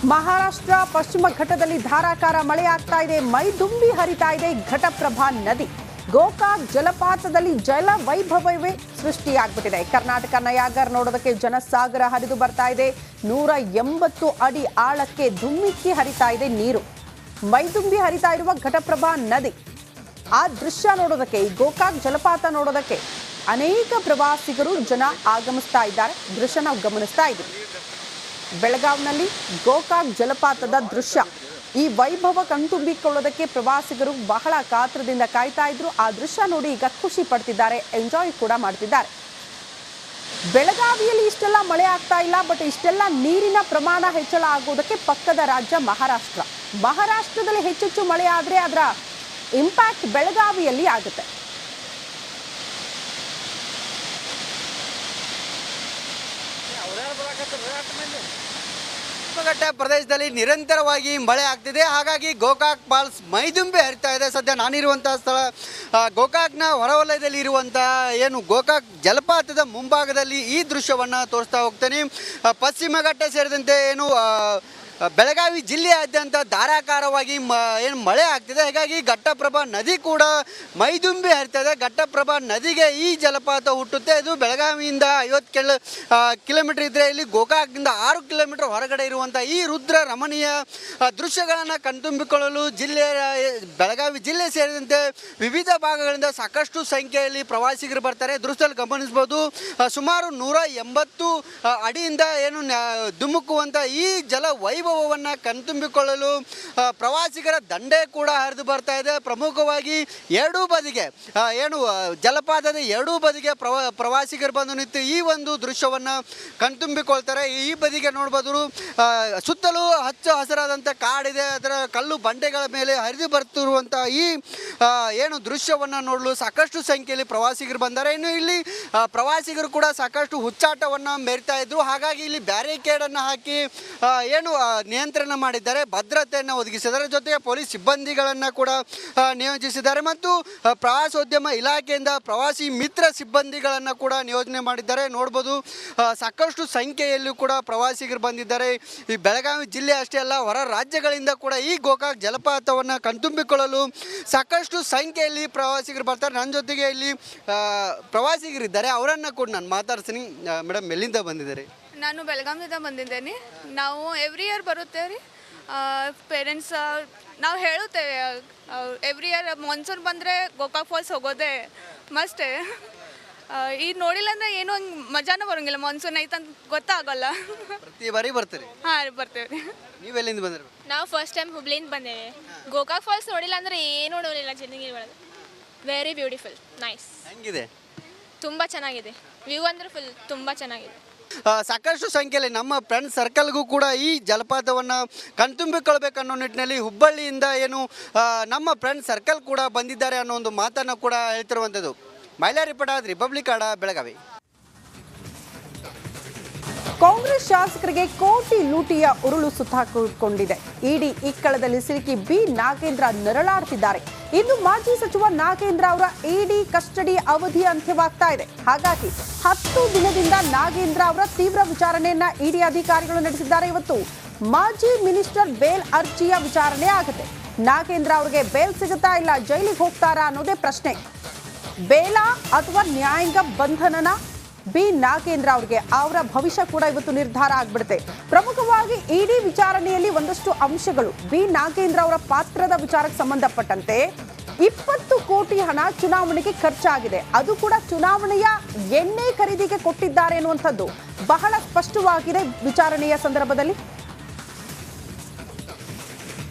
ಮಹಾರಾಷ್ಟ್ರ ಪಶ್ಚಿಮ ಘಟ್ಟದಲ್ಲಿ ಧಾರಾಕಾರ ಮಳೆಯಾಗ್ತಾ ಇದೆ. ಮೈದುಂಬಿ ಹರಿತಾ ಇದೆ ಘಟಪ್ರಭಾ ನದಿ. ಗೋಕಾಕ್ ಜಲಪಾತದಲ್ಲಿ ಜಲ ವೈಭವವೇ ಸೃಷ್ಟಿಯಾಗ್ಬಿಟ್ಟಿದೆ. ಕರ್ನಾಟಕ ನಯಾಗರ್ ನೋಡೋದಕ್ಕೆ ಜನಸಾಗರ ಹರಿದು ಬರ್ತಾ ಇದೆ. 180 ಅಡಿ ಆಳಕ್ಕೆ ಧುಮ್ಮಿಕ್ಕಿ ಹರಿತಾ ಇದೆ ನೀರು. ಮೈದುಂಬಿ ಹರಿತಾ ಇರುವ ಘಟಪ್ರಭಾ ನದಿ ಆ ದೃಶ್ಯ ನೋಡೋದಕ್ಕೆ, ಈ ಗೋಕಾಕ್ ಜಲಪಾತ ನೋಡೋದಕ್ಕೆ ಅನೇಕ ಪ್ರವಾಸಿಗರು ಜನ ಆಗಮಿಸ್ತಾ ಇದ್ದಾರೆ. ದೃಶ್ಯ ನಾವು ಗಮನಿಸ್ತಾ ಇದ್ದೀವಿ. ಬೆಳಗಾವಿನಲ್ಲಿ ಗೋಕಾಕ್ ಜಲಪಾತದ ದೃಶ್ಯ, ಈ ವೈಭವ ಕಣ್ತುಂಬಿಕೊಳ್ಳೋದಕ್ಕೆ ಪ್ರವಾಸಿಗರು ಬಹಳ ಕಾತ್ರದಿಂದ ಕಾಯ್ತಾ ಇದ್ರು. ಆ ದೃಶ್ಯ ನೋಡಿ ಈಗ ಖುಷಿ ಪಡ್ತಿದ್ದಾರೆ, ಎಂಜಾಯ್ ಕೂಡ ಮಾಡ್ತಿದ್ದಾರೆ. ಬೆಳಗಾವಿಯಲ್ಲಿ ಇಷ್ಟೆಲ್ಲ ಮಳೆ ಆಗ್ತಾ ಇಲ್ಲ, ಬಟ್ ಇಷ್ಟೆಲ್ಲ ನೀರಿನ ಪ್ರಮಾಣ ಹೆಚ್ಚಳ ಆಗೋದಕ್ಕೆ ಪಕ್ಕದ ರಾಜ್ಯ ಮಹಾರಾಷ್ಟ್ರ. ಮಹಾರಾಷ್ಟ್ರದಲ್ಲಿ ಹೆಚ್ಚೆಚ್ಚು ಮಳೆ ಆದರೆ ಅದರ ಇಂಪ್ಯಾಕ್ಟ್ ಬೆಳಗಾವಿಯಲ್ಲಿ ಆಗುತ್ತೆ. ಘಟ್ಟ ಪ್ರದೇಶದಲ್ಲಿ ನಿರಂತರವಾಗಿ ಮಳೆ ಆಗ್ತಿದೆ. ಹಾಗಾಗಿ ಗೋಕಾಕ್ ಫಾಲ್ಸ್ ಮೈದುಂಬಿ ಹರಿತಾ ಇದೆ. ಸದ್ಯ ನಾನಿರುವಂತಹ ಸ್ಥಳ ಗೋಕಾಕ್ನ ಹೊರವಲಯದಲ್ಲಿ ಇರುವಂತಹ ಏನು ಗೋಕಾಕ್ ಜಲಪಾತದ ಮುಂಭಾಗದಲ್ಲಿ ಈ ದೃಶ್ಯವನ್ನು ತೋರಿಸ್ತಾ ಹೋಗ್ತೇನೆ. ಪಶ್ಚಿಮ ಘಟ್ಟ ಸೇರಿದಂತೆ ಏನು ಬೆಳಗಾವಿ ಜಿಲ್ಲೆಯಾದ್ಯಂತ ಧಾರಾಕಾರವಾಗಿ ಏನು ಮಳೆ ಆಗ್ತಿದೆ. ಹೀಗಾಗಿ ಘಟ್ಟಪ್ರಭಾ ನದಿ ಕೂಡ ಮೈದುಂಬಿ ಹರಿತಾ ಇದೆ. ಘಟ್ಟಪ್ರಭಾ ನದಿಗೆ ಈ ಜಲಪಾತ ಹುಟ್ಟುತ್ತೆ. ಇದು ಬೆಳಗಾವಿಯಿಂದ 50 ಕಿಲೋಮೀಟರ್ ಇದ್ದರೆ ಇಲ್ಲಿ ಗೋಕಾಕ್ನಿಂದ 6 ಕಿಲೋಮೀಟರ್ ಹೊರಗಡೆ ಇರುವಂಥ ಈ ರುದ್ರ ರಮಣೀಯ ದೃಶ್ಯಗಳನ್ನು ಕಣ್ತುಂಬಿಕೊಳ್ಳಲು ಬೆಳಗಾವಿ ಜಿಲ್ಲೆ ಸೇರಿದಂತೆ ವಿವಿಧ ಭಾಗಗಳಿಂದ ಸಾಕಷ್ಟು ಸಂಖ್ಯೆಯಲ್ಲಿ ಪ್ರವಾಸಿಗರು ಬರ್ತಾರೆ. ದೃಶ್ಯದಲ್ಲಿ ಗಮನಿಸ್ಬೋದು, ಸುಮಾರು 180 ಅಡಿಯಿಂದ ಏನು ಧುಮುಕುವಂಥ ಈ ಜಲ ವೈಭವವನ್ನು ಕಣ್ತುಂಬಿಕೊಳ್ಳಲು ಪ್ರವಾಸಿಗರ ದಂಡೆ ಕೂಡ ಹರಿದು ಬರ್ತಾ ಇದೆ. ಪ್ರಮುಖವಾಗಿ ಎರಡೂ ಬದಿಗೆ ಏನು ಜಲಪಾತದ ಎರಡೂ ಬದಿಗೆ ಪ್ರವಾಸಿಗರು ಬಂದು ನಿಂತು ಈ ಒಂದು ದೃಶ್ಯವನ್ನು ಕಣ್ತುಂಬಿಕೊಳ್ತಾರೆ. ಈ ಬದಿಗೆ ನೋಡ್ಬೋದು, ಸುತ್ತಲೂ ಹಚ್ಚ ಹಸಿರಾದಂಥ ಕಾಡಿದೆ. ಅದರ ಕಲ್ಲು ಬಂಡೆಗಳ ಮೇಲೆ ಹರಿದು ಬರ್ತಿರುವಂಥ ಈ ಏನು ದೃಶ್ಯವನ್ನು ನೋಡಲು ಸಾಕಷ್ಟು ಸಂಖ್ಯೆಯಲ್ಲಿ ಪ್ರವಾಸಿಗರು ಬಂದ್ದಾರೆ. ಇನ್ನು ಇಲ್ಲಿ ಪ್ರವಾಸಿಗರು ಕೂಡ ಸಾಕಷ್ಟು ಹುಚ್ಚಾಟವನ್ನು ಮೆರಿತಾ ಇದ್ರು. ಹಾಗಾಗಿ ಇಲ್ಲಿ ಬ್ಯಾರಿಕೇಡನ್ನು ಹಾಕಿ ಏನು ನಿಯಂತ್ರಣ ಮಾಡಿದ್ದಾರೆ, ಭದ್ರತೆಯನ್ನು ಒದಗಿಸಿದ್ದಾರೆ. ಜೊತೆಗೆ ಪೊಲೀಸ್ ಸಿಬ್ಬಂದಿಗಳನ್ನು ಕೂಡ ನಿಯೋಜಿಸಿದ್ದಾರೆ ಮತ್ತು ಪ್ರವಾಸೋದ್ಯಮ ಇಲಾಖೆಯಿಂದ ಪ್ರವಾಸಿ ಮಿತ್ರ ಸಿಬ್ಬಂದಿಗಳನ್ನು ಕೂಡ ನಿಯೋಜನೆ ಮಾಡಿದ್ದಾರೆ. ನೋಡ್ಬೋದು, ಸಾಕಷ್ಟು ಸಂಖ್ಯೆಯಲ್ಲೂ ಕೂಡ ಪ್ರವಾಸಿಗರು ಬಂದಿದ್ದಾರೆ. ಈ ಬೆಳಗಾವಿ ಜಿಲ್ಲೆ ಅಷ್ಟೇ ಅಲ್ಲ, ಹೊರ ರಾಜ್ಯಗಳಿಂದ ಕೂಡ ಈ ಗೋಕಾಕ್ ಜಲಪಾತವನ್ನು ಕಣ್ತುಂಬಿಕೊಳ್ಳಲು ಸಾಕಷ್ಟು ಸಂಖ್ಯೆಯಲ್ಲಿ ಪ್ರವಾಸಿಗರು ಬರ್ತಾರೆ. ನನ್ನ ಜೊತೆಗೆ ಇಲ್ಲಿ ಪ್ರವಾಸಿಗರಿದ್ದಾರೆ, ಅವರನ್ನು ಕೂಡ ನಾನು ಮಾತಾಡ್ತೀನಿ. ಮೇಡಮ್, ಎಲ್ಲಿಂದ ಬಂದಿದ್ದಾರೆ? ನಾನು ಬೆಳಗಾವಿಯಿಂದ ಬಂದಿದ್ದೇನೆ. ನಾವು ಎವ್ರಿ ಇಯರ್ ಬರುತ್ತೆ ರೀ. ಪೇರೆಂಟ್ಸ್ ನಾವು ಹೇಳುತ್ತೇವೆ, ಎವ್ರಿ ಇಯರ್ ಮಾನ್ಸೂನ್ ಬಂದರೆ ಗೋಕಾಕ್ ಫಾಲ್ಸ್ ಹೋಗೋದೆ ಮಸ್ಟೇ. ಈಗ ನೋಡಿಲ್ಲ ಅಂದರೆ ಏನೂ ಹಂಗೆ ಮಜಾನೂ ಬರೋಂಗಿಲ್ಲ. ಮಾನ್ಸೂನ್ ಐತಂತ ಗೊತ್ತಾಗಲ್ಲ. ಪ್ರತಿ ಬಾರಿ ಬರ್ತೀರಿ? ಹಾಂ, ಬರ್ತೇವೆ ರೀ. ನೀವು ಎಲ್ಲಿಂದ ಬಂದಿರಿ? ನಾವು ಫಸ್ಟ್ ಟೈಮ್ ಹುಬ್ಳಿಯಿಂದ ಬಂದೇವೆ. ಗೋಕಾಕ್ ಫಾಲ್ಸ್ ನೋಡಿಲ್ಲ ಅಂದರೆ ಏನೂ ನೋಡಿಲ್ಲ. ಜಿಂದಗಿ ಒಳಗೆ ವೆರಿ ಬ್ಯೂಟಿಫುಲ್, ನೈಸ್. ಹೆಂಗಿದೆ? ತುಂಬ ಚೆನ್ನಾಗಿದೆ. ವ್ಯೂ ಅಂದರೆ ಫುಲ್ ತುಂಬ ಚೆನ್ನಾಗಿದೆ. ಸಾಕಷ್ಟು ಸಂಖ್ಯೆಯಲ್ಲಿ ನಮ್ಮ ಫ್ರೆಂಡ್ ಸರ್ಕಲ್ಗೂ ಕೂಡ ಈ ಜಲಪಾತವನ್ನು ಕಣ್ತುಂಬಿಕೊಳ್ಬೇಕನ್ನೋ ನಿಟ್ಟಿನಲ್ಲಿ ಹುಬ್ಬಳ್ಳಿಯಿಂದ ಏನು ನಮ್ಮ ಫ್ರೆಂಡ್ ಸರ್ಕಲ್ ಕೂಡ ಬಂದಿದ್ದಾರೆ ಅನ್ನೋ ಒಂದು ಮಾತನ್ನು ಕೂಡ ಹೇಳ್ತಿರುವಂಥದ್ದು. Myla report, republic Kannada, Belagavi. ಕಾಂಗ್ರೆಸ್ ಶಾಸಕರಿಗೆ ಕೋಟಿ ಲೂಟಿಯ ಉರುಳು ಸುತ್ತಾಕೊಂಡಿದೆ. ಇಡಿ ಇಕ್ಕಳದಲ್ಲಿ ಸಿಲುಕಿ ಬಿ ನಾಗೇಂದ್ರ ನರಳಾಡ್ತಿದ್ದಾರೆ. ಇನ್ನು ಮಾಜಿ ಸಚಿವ ನಾಗೇಂದ್ರ ಅವರ ಇಡಿ ಕಸ್ಟಡಿ ಅವಧಿ ಅಂತ್ಯವಾಗ್ತಾ ಇದೆ. ಹಾಗಾಗಿ 10 ದಿನದಿಂದ ನಾಗೇಂದ್ರ ಅವರ ತೀವ್ರ ವಿಚಾರಣೆಯನ್ನ ಇಡಿ ಅಧಿಕಾರಿಗಳು ನಡೆಸಿದ್ದಾರೆ. ಇವತ್ತು ಮಾಜಿ ಮಿನಿಸ್ಟರ್ ಬೇಲ್ ಅರ್ಜಿಯ ವಿಚಾರಣೆ ಆಗುತ್ತೆ. ನಾಗೇಂದ್ರ ಅವರಿಗೆ ಬೇಲ್ ಸಿಗುತ್ತಾ ಇಲ್ಲ ಜೈಲಿಗೆ ಹೋಗ್ತಾರಾ ಅನ್ನೋದೇ ಪ್ರಶ್ನೆ. ಬೇಲಾ ಅಥವಾ ನ್ಯಾಯಾಂಗ ಬಂಧನನ ಬಿ ನಾಗೇಂದ್ರ ಅವರಿಗೆ, ಅವರ ಭವಿಷ್ಯ ಕೂಡ ಇವತ್ತು ನಿರ್ಧಾರ ಆಗ್ಬಿಡುತ್ತೆ. ಪ್ರಮುಖವಾಗಿ ಇಡಿ ವಿಚಾರಣೆಯಲ್ಲಿ ಒಂದಷ್ಟು ಅಂಶಗಳು, ಬಿ ನಾಗೇಂದ್ರ ಅವರ ಪಾತ್ರದ ವಿಚಾರಕ್ಕೆ ಸಂಬಂಧಪಟ್ಟಂತೆ 20 ಕೋಟಿ ಹಣ ಚುನಾವಣೆಗೆ ಖರ್ಚಾಗಿದೆ. ಅದು ಕೂಡ ಚುನಾವಣೆಯ ಎಣ್ಣೆ ಖರೀದಿಗೆ ಕೊಟ್ಟಿದ್ದಾರೆ ಅನ್ನುವಂಥದ್ದು ಬಹಳ ಸ್ಪಷ್ಟವಾಗಿದೆ ವಿಚಾರಣೆಯ ಸಂದರ್ಭದಲ್ಲಿ.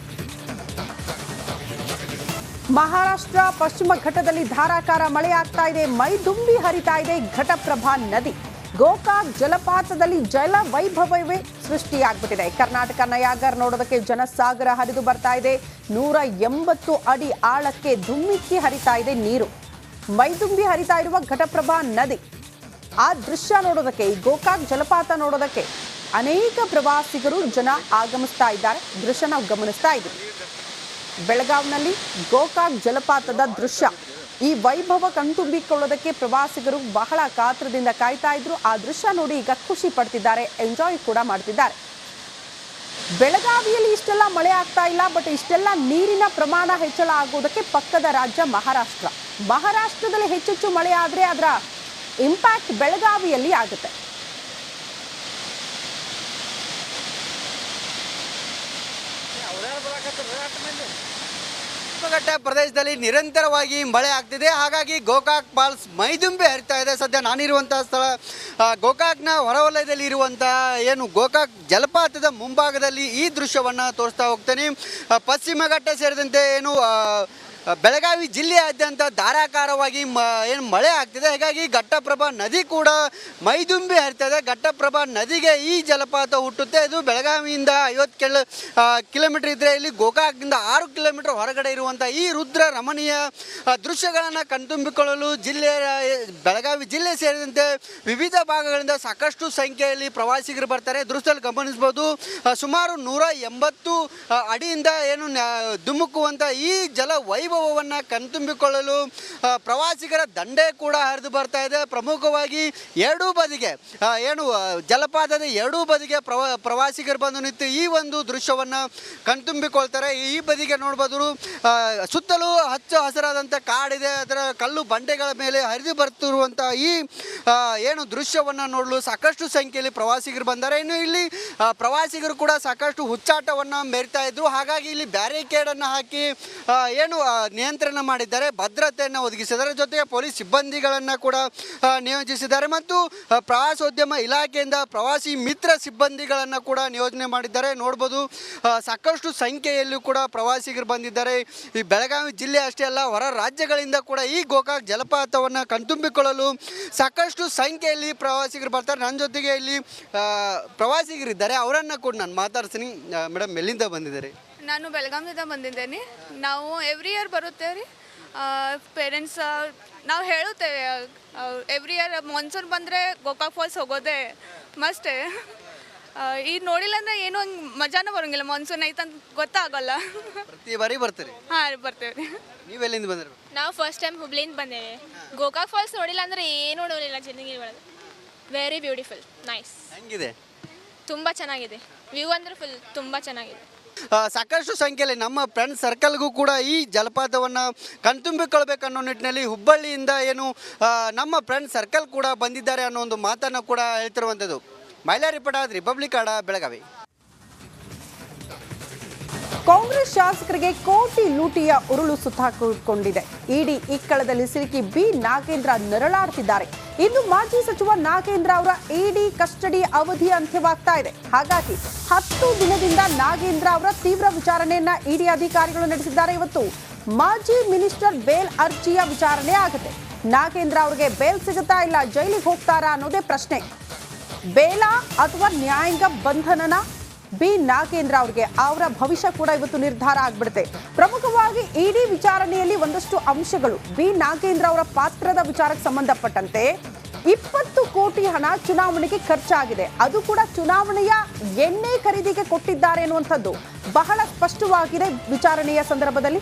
ಮಹಾರಾಷ್ಟ್ರ ಪಶ್ಚಿಮ ಘಟ್ಟದಲ್ಲಿ ಧಾರಾಕಾರ ಮಳೆ ಆಗ್ತಾ ಇದೆ. ಮೈದುಂಬಿ ಹರಿತಾ ಇದೆ ಘಟಪ್ರಭಾ ನದಿ. ಗೋಕಾಕ್ ಜಲಪಾತದಲ್ಲಿ ಜಲ ವೈಭವವೇ ಸೃಷ್ಟಿಯಾಗ್ಬಿಟ್ಟಿದೆ. ಕರ್ನಾಟಕ ನಯಾಗರ್ ನೋಡೋದಕ್ಕೆ ಜನಸಾಗರ ಹರಿದು ಬರ್ತಾ ಇದೆ. 180 ಅಡಿ ಆಳಕ್ಕೆ ಧುಮ್ಮಿಕ್ಕಿ ಹರಿತಾ ಇದೆ ನೀರು. ಮೈದುಂಬಿ ಹರಿತಾ ಇರುವ ಘಟಪ್ರಭಾ ನದಿ ಆ ದೃಶ್ಯ ನೋಡೋದಕ್ಕೆ, ಈ ಗೋಕಾಕ್ ಜಲಪಾತ ನೋಡೋದಕ್ಕೆ ಅನೇಕ ಪ್ರವಾಸಿಗರು ಜನ ಆಗಮಿಸ್ತಾ ಇದ್ದಾರೆ. ದೃಶ್ಯ ನಾವು ಗಮನಿಸ್ತಾ ಇದ್ದೀವಿ. ಬೆಳಗಾವಿನಲ್ಲಿ ಗೋಕಾಕ್ ಜಲಪಾತದ ದೃಶ್ಯ, ಈ ವೈಭವ ಕಣ್ತುಂಬಿಕೊಳ್ಳೋದಕ್ಕೆ ಪ್ರವಾಸಿಗರು ಬಹಳ ಕಾತ್ರದಿಂದ ಕಾಯ್ತಾ ಇದ್ರು. ಆ ದೃಶ್ಯ ನೋಡಿ ಈಗ ಖುಷಿ ಪಡ್ತಿದ್ದಾರೆ, ಎಂಜಾಯ್ ಕೂಡ ಮಾಡ್ತಿದ್ದಾರೆ. ಬೆಳಗಾವಿಯಲ್ಲಿ ಇಷ್ಟೆಲ್ಲ ಮಳೆ ಆಗ್ತಾ ಇಲ್ಲ, ಬಟ್ ಇಷ್ಟೆಲ್ಲ ನೀರಿನ ಪ್ರಮಾಣ ಹೆಚ್ಚಳ ಆಗೋದಕ್ಕೆ ಪಕ್ಕದ ರಾಜ್ಯ ಮಹಾರಾಷ್ಟ್ರದಲ್ಲಿ ಹೆಚ್ಚೆಚ್ಚು ಮಳೆ ಆದರೆ ಅದರ ಇಂಪ್ಯಾಕ್ಟ್ ಬೆಳಗಾವಿಯಲ್ಲಿ ಆಗುತ್ತೆ. ಘಟ್ಟ ಪ್ರದೇಶದಲ್ಲಿ ನಿರಂತರವಾಗಿ ಮಳೆ ಆಗ್ತಿದೆ. ಹಾಗಾಗಿ ಗೋಕಾಕ್ ಫಾಲ್ಸ್ ಮೈದುಂಬಿ ಹರಿತಾ ಇದೆ. ಸದ್ಯ ನಾನಿರುವಂತಹ ಸ್ಥಳ ಗೋಕಾಕ್ನ ಹೊರವಲಯದಲ್ಲಿ ಇರುವಂತಹ ಏನು ಗೋಕಾಕ್ ಜಲಪಾತದ ಮುಂಭಾಗದಲ್ಲಿ ಈ ದೃಶ್ಯವನ್ನು ತೋರಿಸ್ತಾ ಹೋಗ್ತೇನೆ. ಪಶ್ಚಿಮ ಘಟ್ಟ ಸೇರಿದಂತೆ ಏನು ಬೆಳಗಾವಿ ಜಿಲ್ಲೆಯಾದ್ಯಂತ ಧಾರಾಕಾರವಾಗಿ ಏನು ಮಳೆ ಆಗ್ತಿದೆ. ಹೀಗಾಗಿ ಘಟ್ಟಪ್ರಭಾ ನದಿ ಕೂಡ ಮೈದುಂಬಿ ಹರಿತಾ ಇದೆ. ಘಟ್ಟಪ್ರಭಾ ನದಿಗೆ ಈ ಜಲಪಾತ ಹುಟ್ಟುತ್ತೆ. ಇದು ಬೆಳಗಾವಿಯಿಂದ 50 ಕಿಲೋಮೀಟರ್ ಇದ್ದರೆ ಇಲ್ಲಿ ಗೋಕಾಕ್ನಿಂದ 6 ಕಿಲೋಮೀಟರ್ ಹೊರಗಡೆ ಇರುವಂಥ ಈ ರುದ್ರ ರಮಣೀಯ ದೃಶ್ಯಗಳನ್ನು ಕಣ್ತುಂಬಿಕೊಳ್ಳಲು ಬೆಳಗಾವಿ ಜಿಲ್ಲೆ ಸೇರಿದಂತೆ ವಿವಿಧ ಭಾಗಗಳಿಂದ ಸಾಕಷ್ಟು ಸಂಖ್ಯೆಯಲ್ಲಿ ಪ್ರವಾಸಿಗರು ಬರ್ತಾರೆ. ದೃಶ್ಯದಲ್ಲಿ ಗಮನಿಸ್ಬೋದು, ಸುಮಾರು 180 ಅಡಿಯಿಂದ ಏನು ಧುಮುಕುವಂಥ ಈ ಜಲ ವೈಭವವನ್ನು ಕಣ್ತುಂಬಿಕೊಳ್ಳಲು ಪ್ರವಾಸಿಗರ ದಂಡೆ ಕೂಡ ಹರಿದು ಬರ್ತಾ ಇದೆ. ಪ್ರಮುಖವಾಗಿ ಎರಡೂ ಬದಿಗೆ ಏನು ಜಲಪಾತದ ಎರಡೂ ಬದಿಗೆ ಪ್ರವಾಸಿಗರು ಬಂದು ನಿಂತು ಈ ಒಂದು ದೃಶ್ಯವನ್ನು ಕಣ್ತುಂಬಿಕೊಳ್ತಾರೆ. ಈ ಬದಿಗೆ ನೋಡ್ಬೋದು, ಸುತ್ತಲೂ ಹಚ್ಚ ಹಸಿರಾದಂಥ ಕಾಡಿದೆ. ಅದರ ಕಲ್ಲು ಬಂಡೆಗಳ ಮೇಲೆ ಹರಿದು ಬರ್ತಿರುವಂಥ ಈ ಏನು ದೃಶ್ಯವನ್ನು ನೋಡಲು ಸಾಕಷ್ಟು ಸಂಖ್ಯೆಯಲ್ಲಿ ಪ್ರವಾಸಿಗರು ಬಂದ್ದಾರೆ. ಇನ್ನು ಇಲ್ಲಿ ಪ್ರವಾಸಿಗರು ಕೂಡ ಸಾಕಷ್ಟು ಹುಚ್ಚಾಟವನ್ನು ಮೆರಿತಾ ಇದ್ರು. ಹಾಗಾಗಿ ಇಲ್ಲಿ ಬ್ಯಾರಿಕೇಡನ್ನು ಹಾಕಿ ಏನು ನಿಯಂತ್ರಣ ಮಾಡಿದ್ದಾರೆ, ಭದ್ರತೆಯನ್ನು ಒದಗಿಸಿದ್ದಾರೆ. ಜೊತೆಗೆ ಪೊಲೀಸ್ ಸಿಬ್ಬಂದಿಗಳನ್ನು ಕೂಡ ನಿಯೋಜಿಸಿದ್ದಾರೆ ಮತ್ತು ಪ್ರವಾಸೋದ್ಯಮ ಇಲಾಖೆಯಿಂದ ಪ್ರವಾಸಿ ಮಿತ್ರ ಸಿಬ್ಬಂದಿಗಳನ್ನು ಕೂಡ ನಿಯೋಜನೆ ಮಾಡಿದ್ದಾರೆ. ನೋಡ್ಬೋದು, ಸಾಕಷ್ಟು ಸಂಖ್ಯೆಯಲ್ಲೂ ಕೂಡ ಪ್ರವಾಸಿಗರು ಬಂದಿದ್ದಾರೆ. ಈ ಬೆಳಗಾವಿ ಜಿಲ್ಲೆ ಅಷ್ಟೇ ಅಲ್ಲ, ಹೊರ ರಾಜ್ಯಗಳಿಂದ ಕೂಡ ಈ ಗೋಕಾಕ್ ಜಲಪಾತವನ್ನು ಕಣ್ತುಂಬಿಕೊಳ್ಳಲು ಸಾಕಷ್ಟು ಸಂಖ್ಯೆಯಲ್ಲಿ ಪ್ರವಾಸಿಗರು ಬರ್ತಾರೆ. ನನ್ನ ಜೊತೆಗೆ ಇಲ್ಲಿ ಪ್ರವಾಸಿಗರಿದ್ದಾರೆ, ಅವರನ್ನು ಕೂಡ ನಾನು ಮಾತಾಡ್ತೀನಿ. ಮೇಡಮ್, ಎಲ್ಲಿಂದ ಬಂದಿದ್ದಾರೆ? ನಾನು ಬೆಳಗಾವಿಯಿಂದ ಬಂದಿದ್ದೇನೆ. ನಾವು ಎವ್ರಿ ಇಯರ್ ಬರುತ್ತೇವೆ ರೀ. ಪೇರೆಂಟ್ಸ್ ನಾವು ಹೇಳುತ್ತೇವೆ ಎವ್ರಿ ಇಯರ್ ಮಾನ್ಸೂನ್ ಬಂದರೆ ಗೋಕಾಕ್ ಫಾಲ್ಸ್ ಹೋಗೋದೇ ಮಸ್ಟೇ. ಈಗ ನೋಡಿಲ್ಲ ಅಂದರೆ ಏನೂ ಹಂಗೆ ಮಜಾನೂ ಬರೋಂಗಿಲ್ಲ. ಮಾನ್ಸೂನ್ ಐತಂತ ಗೊತ್ತಾಗಲ್ಲ. ಪ್ರತಿ ಬಾರಿ ಬರ್ತೀರಿ? ಹಾಂ, ಬರ್ತೇವೆ ರೀ. ನೀವು ಎಲ್ಲಿಂದ ಬಂದ್ರಿ? ನಾವು ಫಸ್ಟ್ ಟೈಮ್ ಹುಬ್ಳಿಯಿಂದ ಬಂದೇವೆ. ಗೋಕಾಕ್ ಫಾಲ್ಸ್ ನೋಡಿಲ್ಲ ಅಂದರೆ ಏನೂ ನೋಡಿಲ್ಲ ಜಿಂದಗಿ ಒಳಗೆ. Very beautiful, nice. ಹೆಂಗಿದೆ? ತುಂಬ ಚೆನ್ನಾಗಿದೆ. ವ್ಯೂ ಅಂದರೆ ಫುಲ್ ತುಂಬ ಚೆನ್ನಾಗಿದೆ. ಸಾಕಷ್ಟು ಸಂಖ್ಯೆಯಲ್ಲಿ ನಮ್ಮ ಫ್ರೆಂಡ್ ಸರ್ಕಲ್ಗೂ ಕೂಡ ಈ ಜಲಪಾತವನ್ನು ಕಣ್ತುಂಬಿಕೊಳ್ಬೇಕನ್ನೋ ನಿಟ್ಟಿನಲ್ಲಿ ಹುಬ್ಬಳ್ಳಿಯಿಂದ ಏನು ನಮ್ಮ ಫ್ರೆಂಡ್ ಸರ್ಕಲ್ ಕೂಡ ಬಂದಿದ್ದಾರೆ ಅನ್ನೋ ಒಂದು ಮಾತನ್ನು ಕೂಡ ಹೇಳ್ತಿರುವಂಥದ್ದು. ಮೈಲಾರಿ ಪಟಾದ್, ರಿಪಬ್ಲಿಕ್ ಕನ್ನಡ, ಬೆಳಗಾವಿ. ಕಾಂಗ್ರೆಸ್ ಶಾಸಕರಿಗೆ ಕೋಟಿ ಲೂಟಿಯ ಉರುಳು ಸುತ್ತಾಕಿಕೊಂಡಿದೆ. ಇಡಿ ಇಕ್ಕಳದಲ್ಲಿ ಸಿಲುಕಿ ಬಿ ನಾಗೇಂದ್ರ ನರಳಾಡ್ತಿದ್ದಾರೆ. ಇನ್ನು ಮಾಜಿ ಸಚಿವ ನಾಗೇಂದ್ರ ಅವರ ಇಡಿ ಕಸ್ಟಡಿ ಅವಧಿ ಅಂತ್ಯವಾಗ್ತಾ ಇದೆ. ಹಾಗಾಗಿ 10 ದಿನದಿಂದ ನಾಗೇಂದ್ರ ಅವರ ತೀವ್ರ ವಿಚಾರಣೆಯನ್ನ ಇಡಿ ಅಧಿಕಾರಿಗಳು ನಡೆಸಿದ್ದಾರೆ. ಇವತ್ತು ಮಾಜಿ ಮಿನಿಸ್ಟರ್ ಬೇಲ್ ಅರ್ಜಿಯ ವಿಚಾರಣೆ ಆಗುತ್ತೆ. ನಾಗೇಂದ್ರ ಅವರಿಗೆ ಬೇಲ್ ಸಿಗುತ್ತಾ ಇಲ್ಲ ಜೈಲಿಗೆ ಹೋಗ್ತಾರಾ ಅನ್ನೋದೇ ಪ್ರಶ್ನೆ. ಬೇಲಾ ಅಥವಾ ನ್ಯಾಯಾಂಗ ಬಂಧನನ ಬಿ ನಾಗೇಂದ್ರ ಅವರಿಗೆ ಅವರ ಭವಿಷ್ಯ ಕೂಡ ಇವತ್ತು ನಿರ್ಧಾರ ಆಗ್ಬಿಡುತ್ತೆ. ಪ್ರಮುಖವಾಗಿ ಇಡಿ ವಿಚಾರಣೆಯಲ್ಲಿ ಒಂದಷ್ಟು ಅಂಶಗಳು, ಬಿ ನಾಗೇಂದ್ರ ಅವರ ಪಾತ್ರದ ವಿಚಾರಕ್ಕೆ ಸಂಬಂಧಪಟ್ಟಂತೆ 20 ಕೋಟಿ ಹಣ ಚುನಾವಣೆಗೆ ಖರ್ಚಾಗಿದೆ. ಅದು ಕೂಡ ಚುನಾವಣೆಯ ಎಣ್ಣೆ ಖರೀದಿಗೆ ಕೊಟ್ಟಿದ್ದಾರೆ ಎನ್ನುವಂಥದ್ದು ಬಹಳ ಸ್ಪಷ್ಟವಾಗಿದೆ ವಿಚಾರಣೆಯ ಸಂದರ್ಭದಲ್ಲಿ.